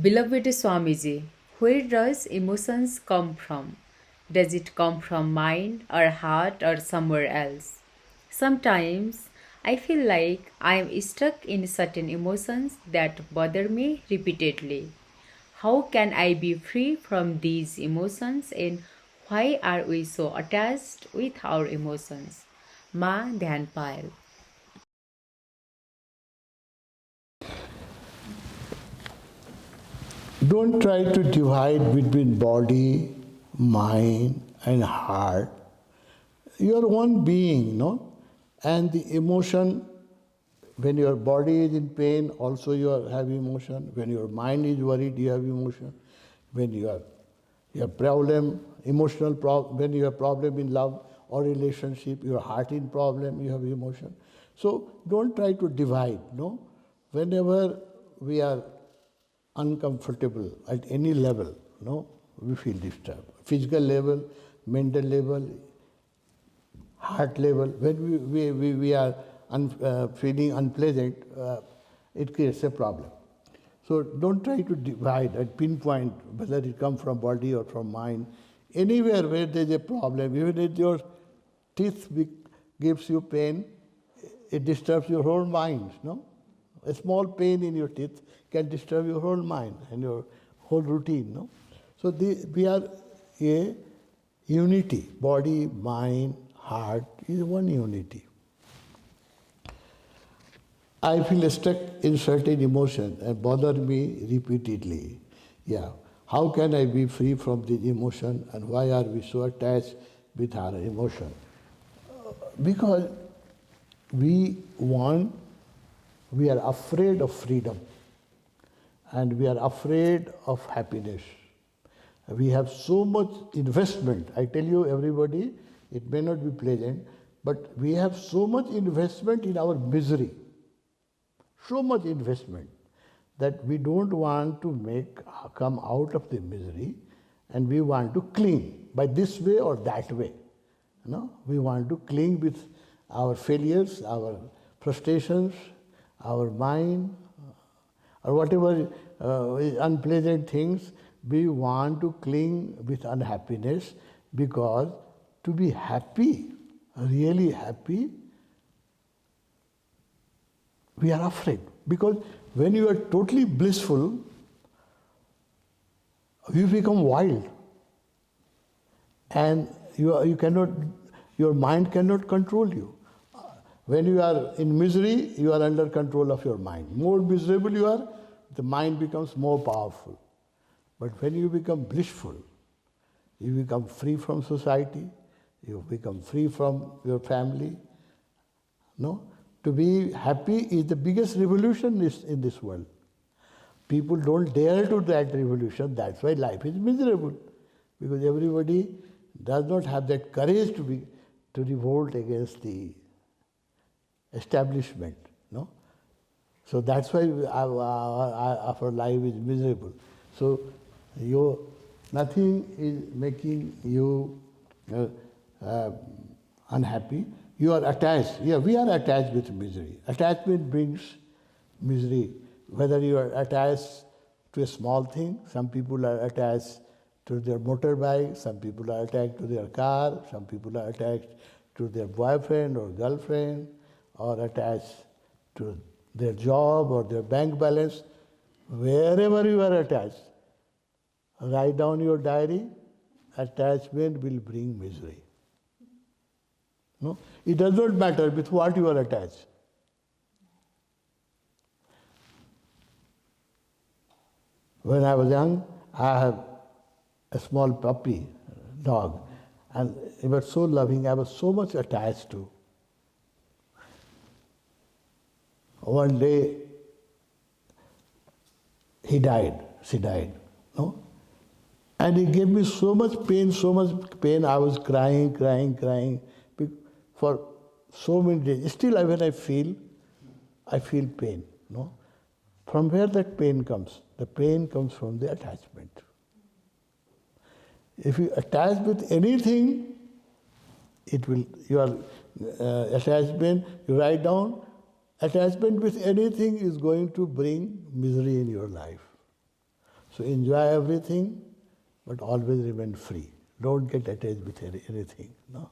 Beloved Swamiji, where does emotions come from? Does it come from mind or heart or somewhere else? Sometimes I feel like I am stuck in certain emotions that bother me repeatedly. How can I be free from these emotions and why are we so attached with our emotions? Ma Dhyan Payal. Don't try to divide between body, mind, and heart. You are one being, no? And the emotion, when your body is in pain, also have emotion. When your mind is worried, you have emotion. When you have problem, emotional problem, when you have problem in love or relationship, your heart in problem, you have emotion. So don't try to divide, no? Whenever we are uncomfortable at any level, no, we feel disturbed. Physical level, mental level, heart level, when we are feeling unpleasant, it creates a problem. So don't try to divide and pinpoint whether it comes from body or from mind. Anywhere where there is a problem, even if your teeth gives you pain, it disturbs your whole mind, no? A small pain in your teeth can disturb your whole mind and your whole routine, no? So we are a unity. Body, mind, heart is one unity. I feel stuck in certain emotion and bother me repeatedly. Yeah. How can I be free from this emotion and why are we so attached with our emotion? Because we want, we are afraid of freedom and we are afraid of happiness. We have so much investment. I tell you, everybody, it may not be pleasant, but we have so much investment in our misery, so much investment that we don't want to come out of the misery, and we want to cling by this way or that way. No, we want to cling with our failures, our frustrations, our mind, or whatever unpleasant things. We want to cling with unhappiness because to be happy, really happy, we are afraid. Because when you are totally blissful, you become wild. And you cannot, your mind cannot control you. When you are in misery, you are under control of your mind. More miserable you are, the mind becomes more powerful. But when you become blissful, you become free from society, you become free from your family. No? To be happy is the biggest revolution in this world. People don't dare to that revolution, that's why life is miserable. Because everybody does not have that courage to revolt against the establishment. No? So that's why our life is miserable. So nothing is making you uh, unhappy. You are attached. Yeah, we are attached with misery. Attachment brings misery. Whether you are attached to a small thing, some people are attached to their motorbike, some people are attached to their car, some people are attached to their boyfriend or girlfriend, or attached to their job or their bank balance. Wherever you are attached, write down your diary. Attachment will bring misery. No? It does not matter with what you are attached. When I was young, I had a small puppy dog, and he was so loving, I was so much attached to. One day, she died, no? And it gave me so much pain, I was crying for so many days. Still, when I feel pain, no? From where that pain comes? The pain comes from the attachment. If you attach with anything, your attachment, you write down, attachment with anything is going to bring misery in your life. So enjoy everything, but always remain free. Don't get attached with anything. No,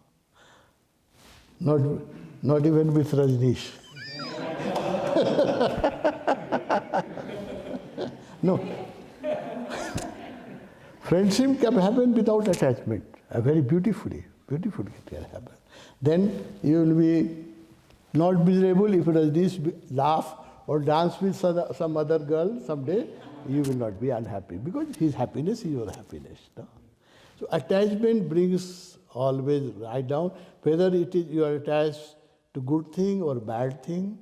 not not even with Rajneesh. No, friendship can happen without attachment. Very beautifully it can happen. Then you will be not miserable if Rajneesh laugh or dance with some other girl someday. You will not be unhappy because his happiness is your happiness. No? So attachment brings always right down, whether it is you are attached to good thing or bad thing,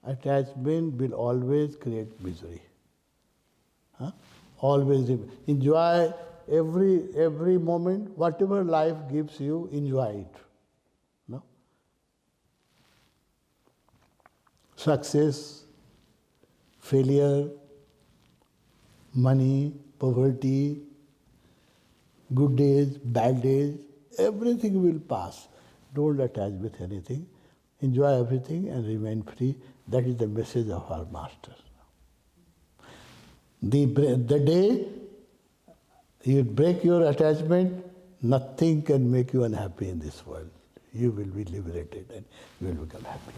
attachment will always create misery. Huh? Always enjoy every moment, whatever life gives you, enjoy it. No? Success, failure, money, poverty, good days, bad days, everything will pass. Don't attach with anything. Enjoy everything and remain free. That is the message of our Master. The day you break your attachment, nothing can make you unhappy in this world. You will be liberated and you will become happy.